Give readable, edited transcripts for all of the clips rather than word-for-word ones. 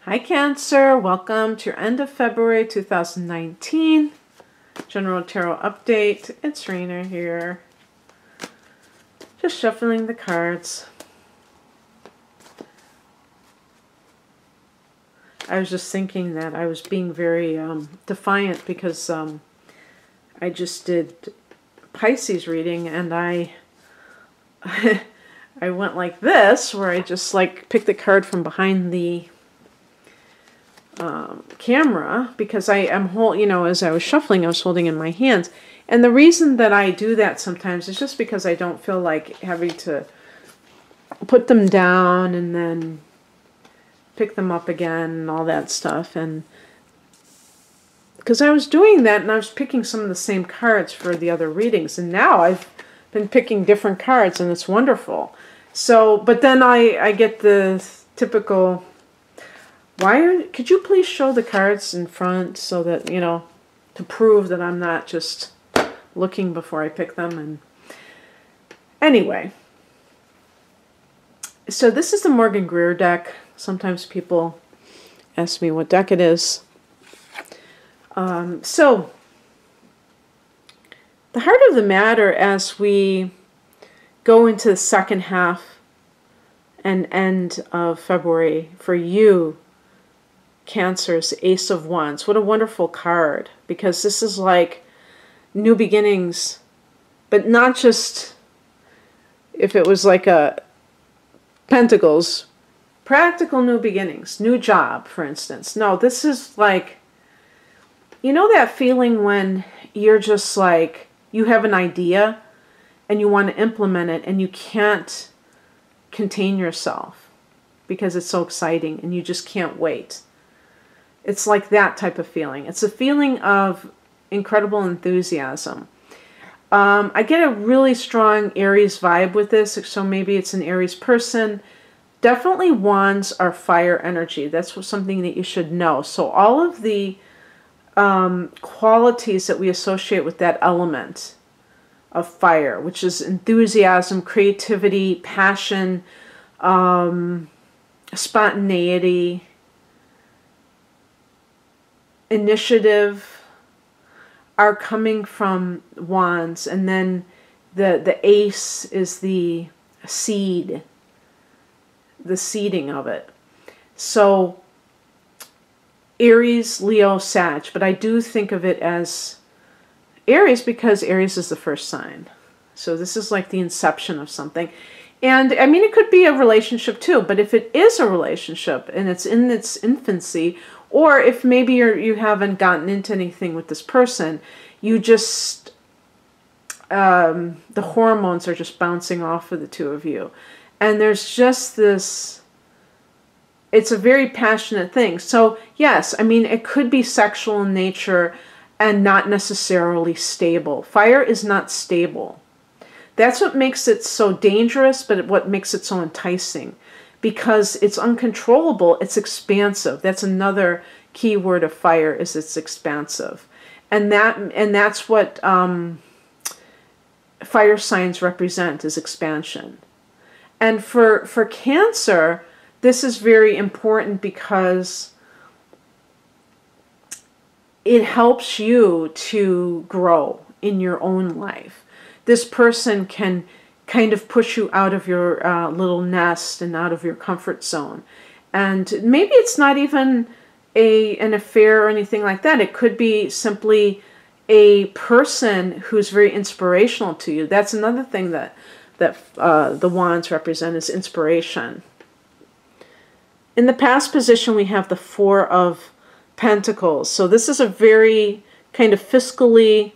Hi Cancer, welcome to your end of February 2019 General Tarot Update. It's Raina here, just shuffling the cards. I was just thinking that I was being very defiant because I just did Pisces reading and I went like this, where I just like picked the card from behind the camera, because I am as I was shuffling, I was holding in my hands. And the reason that I do that sometimes is just because I don't feel like having to put them down and then pick them up again and all that stuff. And because I was doing that and I was picking some of the same cards for the other readings, and now I've been picking different cards and it's wonderful. So, but then I get the typical, could you please show the cards in front so that, to prove that I'm not just looking before I pick them. And anyway, so this is the Morgan Greer deck. Sometimes people ask me what deck it is. So the heart of the matter as we go into the second half and end of February for you, Cancer's Ace of Wands. What a wonderful card, because this is like new beginnings, but not just if it was like a Pentacles, practical new beginnings, new job, for instance. No, this is like, that feeling when you're just like, you have an idea and you want to implement it and you can't contain yourself because it's so exciting and you just can't wait. It's like that type of feeling. It's a feeling of incredible enthusiasm. I get a really strong Aries vibe with this, so maybe it's an Aries person. Definitely wands are fire energy. That's something that you should know. So all of the qualities that we associate with that element of fire, which is enthusiasm, creativity, passion, spontaneity, initiative, are coming from wands. And then the ace is the seed, the seeding of it. So Aries, Leo, Sag, but I do think of it as Aries because Aries is the first sign. So this is like the inception of something. And I mean, it could be a relationship too, but if it is a relationship and it's in its infancy, or if maybe you haven't gotten into anything with this person, you just, the hormones are just bouncing off of the two of you. And there's just this, it's a very passionate thing. So yes, I mean, it could be sexual in nature and not necessarily stable. Fire is not stable. That's what makes it so dangerous, but what makes it so enticing. Because it's uncontrollable, it's expansive. That's another key word of fire, is it's expansive. And that's what fire signs represent, is expansion. And for Cancer, this is very important because it helps you to grow in your own life. This person can kind of push you out of your little nest and out of your comfort zone. And maybe it's not even an affair or anything like that. It could be simply a person who's very inspirational to you. That's another thing that the wands represent, is inspiration. In the past position, we have the Four of Pentacles. So this is a very kind of fiscally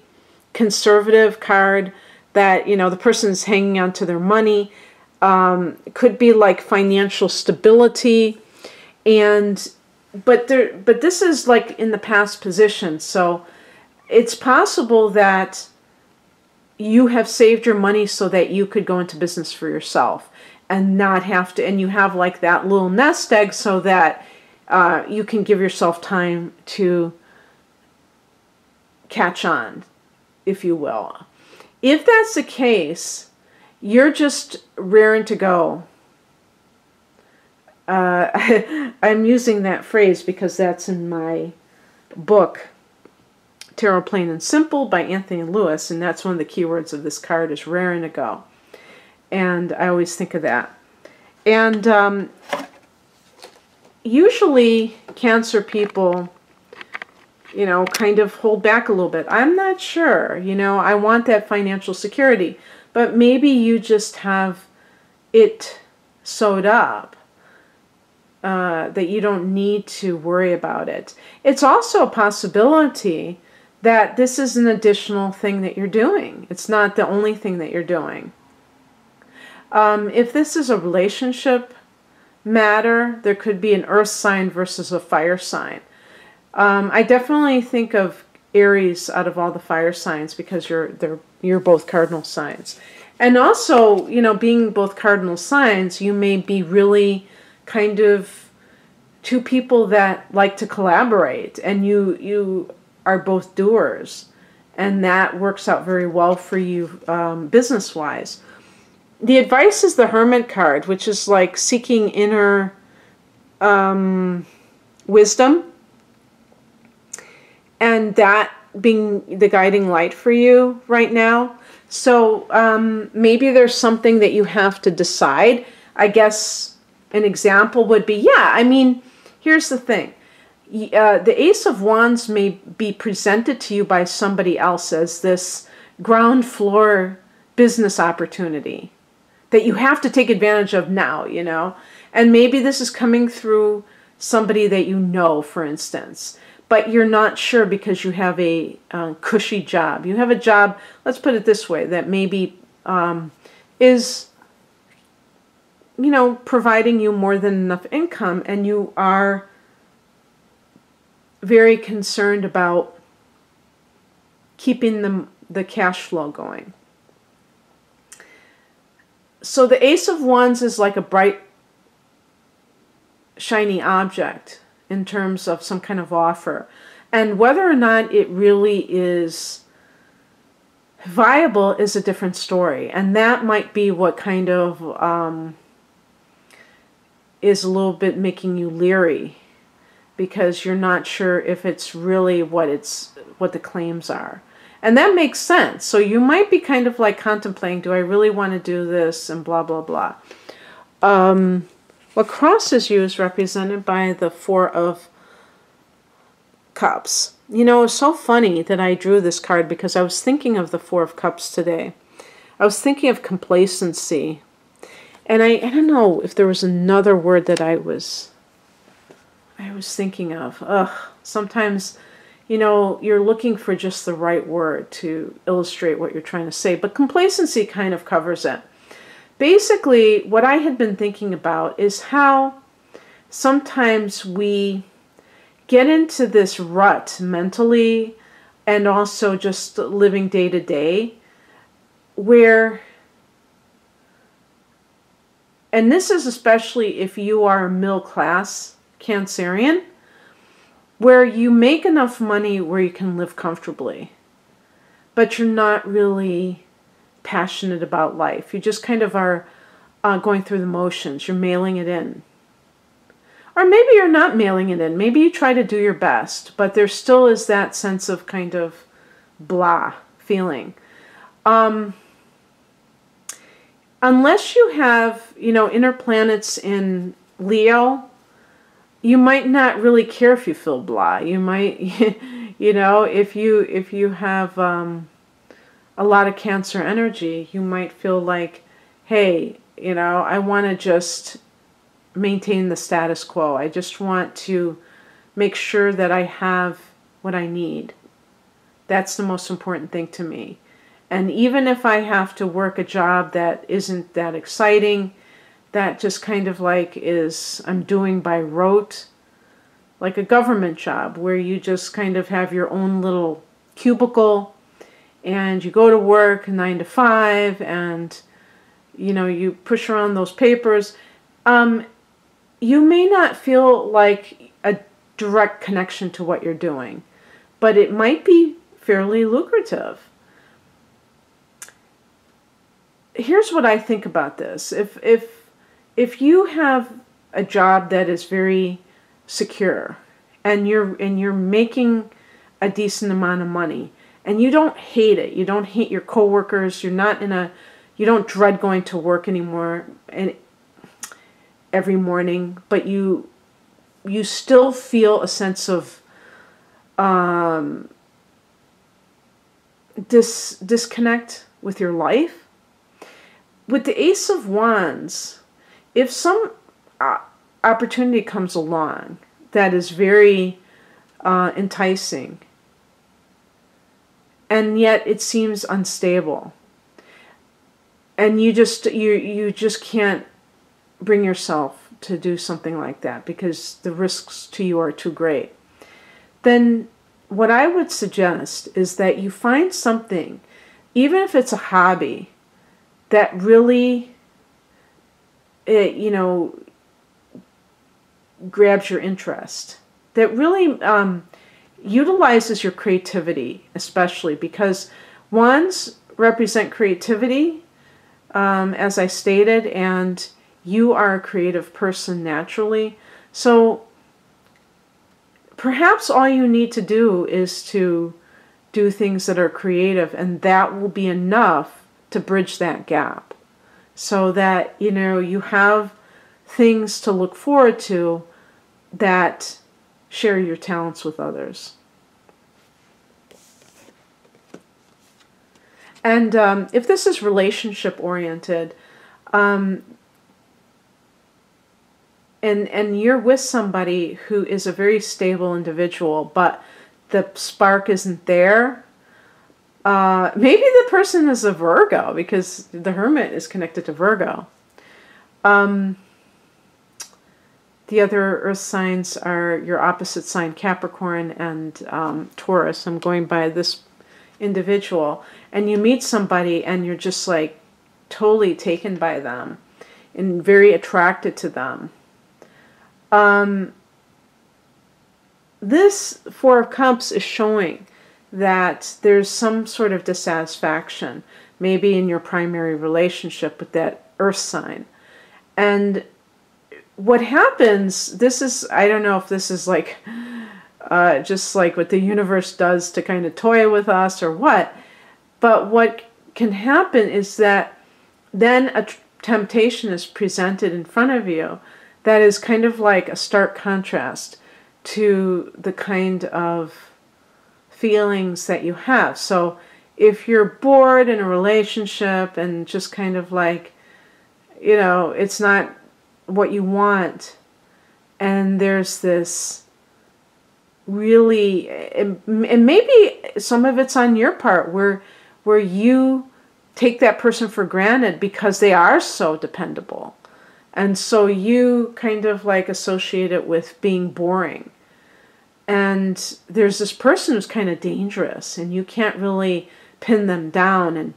conservative card, that, the person's hanging on to their money. It could be like financial stability. But this is like in the past position. So it's possible that you have saved your money so that you could go into business for yourself and not have to, and you have like that little nest egg so that you can give yourself time to catch on, if you will. If that's the case, you're just raring to go. I'm using that phrase because that's in my book, Tarot Plain and Simple by Anthony Lewis, and that's one of the keywords of this card is raring to go. And I always think of that. And usually Cancer people, you know, kind of hold back a little bit. I'm not sure, you know, I want that financial security, but maybe you just have it sewed up that you don't need to worry about it. It's also a possibility that this is an additional thing that you're doing. It's not the only thing that you're doing. If this is a relationship matter, there could be an earth sign versus a fire sign. I definitely think of Aries out of all the fire signs because you're both cardinal signs. And also, you know, being both cardinal signs, you may be really kind of two people that like to collaborate, and you are both doers, and that works out very well for you business-wise. The advice is the Hermit card, which is like seeking inner wisdom, and that being the guiding light for you right now. So maybe there's something that you have to decide. I guess an example would be, yeah, I mean, here's the thing. The Ace of Wands may be presented to you by somebody else as this ground floor business opportunity that you have to take advantage of now, you know. And maybe this is coming through somebody that you know, for instance. But you're not sure because you have a cushy job. You have a job, let's put it this way, that maybe is, you know, providing you more than enough income, and you are very concerned about keeping the cash flow going. So the Ace of Wands is like a bright, shiny object in terms of some kind of offer. And whether or not it really is viable is a different story. And that might be what kind of is a little bit making you leery, because you're not sure if it's really what the claims are. And that makes sense. So you might be kind of like contemplating, do I really want to do this, and blah, blah, blah. What crosses you is represented by the Four of Cups. You know, it's so funny that I drew this card because I was thinking of the Four of Cups today. I was thinking of complacency. And I don't know if there was another word that I was thinking of. Sometimes, you know, you're looking for just the right word to illustrate what you're trying to say. But complacency kind of covers it. Basically, what I had been thinking about is how sometimes we get into this rut mentally and also just living day to day where, and this is especially if you are a middle class Cancerian, where you make enough money where you can live comfortably, but you're not really passionate about life. You just kind of are going through the motions. You're mailing it in. Or maybe you're not mailing it in. Maybe you try to do your best, but there still is that sense of kind of blah feeling. Unless you have, you know, inner planets in Leo, you might not really care if you feel blah. You might, you know, if you have a lot of Cancer energy, you might feel like, hey, you know, I want to just maintain the status quo. I just want to make sure that I have what I need. That's the most important thing to me. And even if I have to work a job that isn't that exciting, that just kind of like is I'm doing by rote, like a government job where you just kind of have your own little cubicle and you go to work 9 to 5 and, you know, you push around those papers. You may not feel like a direct connection to what you're doing, but it might be fairly lucrative. Here's what I think about this. If you have a job that is very secure, and you're making a decent amount of money, and you don't hate it. You don't hate your coworkers. You don't dread going to work anymore and every morning, but you still feel a sense of disconnect with your life. With the Ace of Wands, if some opportunity comes along that is very enticing, and yet it seems unstable, and you just can't bring yourself to do something like that because the risks to you are too great, then what I would suggest is that you find something, even if it's a hobby, that really grabs your interest, that really utilizes your creativity, especially because wands represent creativity, as I stated, and you are a creative person naturally. So perhaps all you need to do is to do things that are creative, and that will be enough to bridge that gap so that, you have things to look forward to that share your talents with others. And if this is relationship oriented, and you're with somebody who is a very stable individual, but the spark isn't there, maybe the person is a Virgo, because the Hermit is connected to Virgo. The other earth signs are your opposite sign, Capricorn and Taurus. I'm going by this individual. And you meet somebody and you're just like totally taken by them and very attracted to them. This Four of Cups is showing that there's some sort of dissatisfaction, maybe in your primary relationship with that earth sign. And what happens, this is, I don't know if this is like, just like what the universe does to kind of toy with us or what, but what can happen is that then a temptation is presented in front of you that is kind of like a stark contrast to the kind of feelings that you have. So if you're bored in a relationship and just kind of like, it's not what you want, and there's this really, and maybe some of it's on your part where you take that person for granted because they are so dependable, and so you kind of like associate it with being boring. And there's this person who's kind of dangerous, and you can't really pin them down, and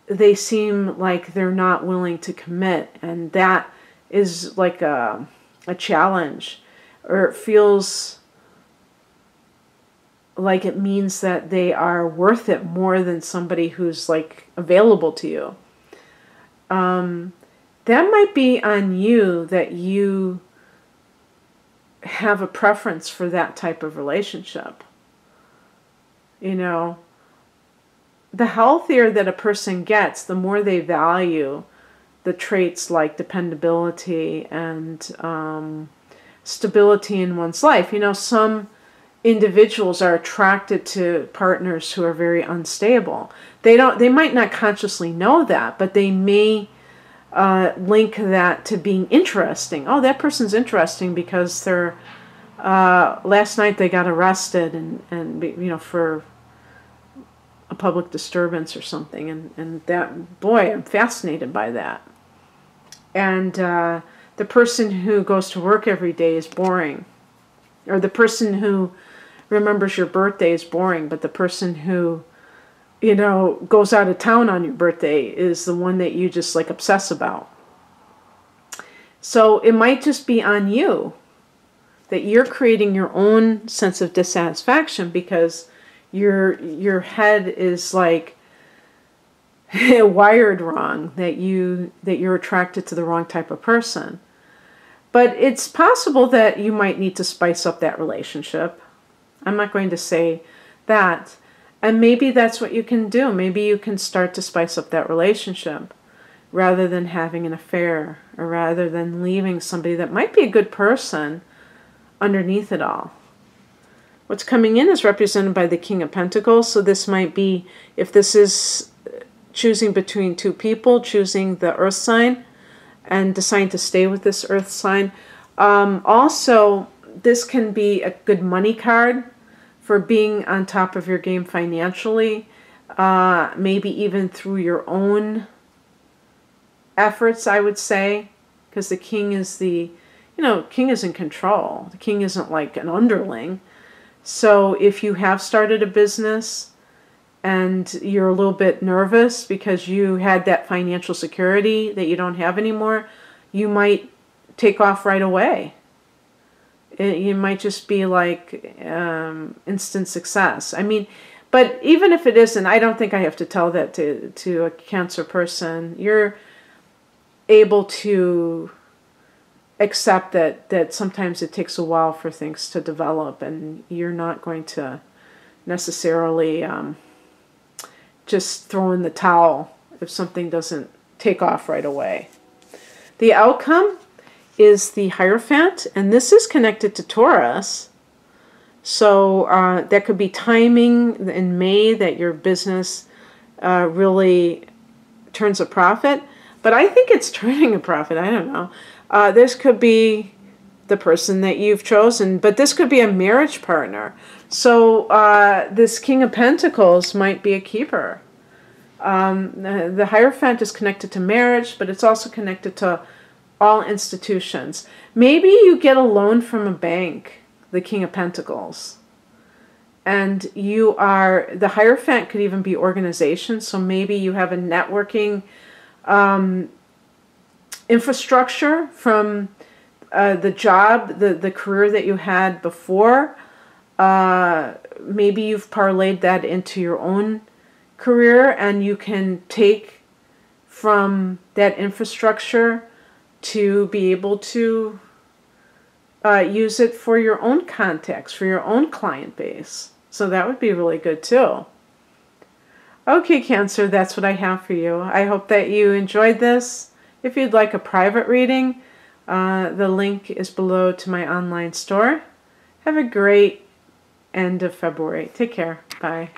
they seem like they're not willing to commit, and that is like a challenge, or it feels like it means that they are worth it more than somebody who's like available to you. That might be on you, that you have a preference for that type of relationship. The healthier that a person gets, the more they value the traits like dependability and stability in one's life. Some individuals are attracted to partners who are very unstable. They might not consciously know that, but they may link that to being interesting. Oh, that person's interesting because they're last night they got arrested and for a public disturbance or something, and that, boy, I'm fascinated by that. And the person who goes to work every day is boring, or the person who remembers your birthday is boring, but the person who goes out of town on your birthday is the one that you just like obsess about. So it might just be on you that you're creating your own sense of dissatisfaction because your head is like wired wrong, that you're attracted to the wrong type of person. But it's possible that you might need to spice up that relationship. I'm not going to say that. And maybe that's what you can do. Maybe you can start to spice up that relationship rather than having an affair, or rather than leaving somebody that might be a good person underneath it all. What's coming in is represented by the King of Pentacles. So this might be, if this is choosing between two people, choosing the earth sign and deciding to stay with this earth sign. Also, this can be a good money card for being on top of your game financially, maybe even through your own efforts, I would say, because the king is king is in control. The king isn't like an underling. So if you have started a business and you're a little bit nervous because you had that financial security that you don't have anymore, you might take off right away. You might just be like instant success. I mean, but even if it isn't, I don't think I have to tell that to a Cancer person. You're able to accept that sometimes it takes a while for things to develop, and you're not going to necessarily just throw in the towel if something doesn't take off right away. The outcome is the Hierophant, and this is connected to Taurus. So that could be timing in May that your business really turns a profit. But I think it's turning a profit. I don't know. This could be the person that you've chosen, but this could be a marriage partner. So this King of Pentacles might be a keeper. The Hierophant is connected to marriage, but it's also connected to all institutions. Maybe you get a loan from a bank, the King of Pentacles. And the Hierophant could even be organization. So maybe you have a networking infrastructure from the job, the career that you had before. Maybe you've parlayed that into your own career, and you can take from that infrastructure to be able to use it for your own contacts, for your own client base. So that would be really good too. Okay, Cancer, that's what I have for you. I hope that you enjoyed this. If you'd like a private reading, the link is below to my online store. Have a great end of February. Take care. Bye.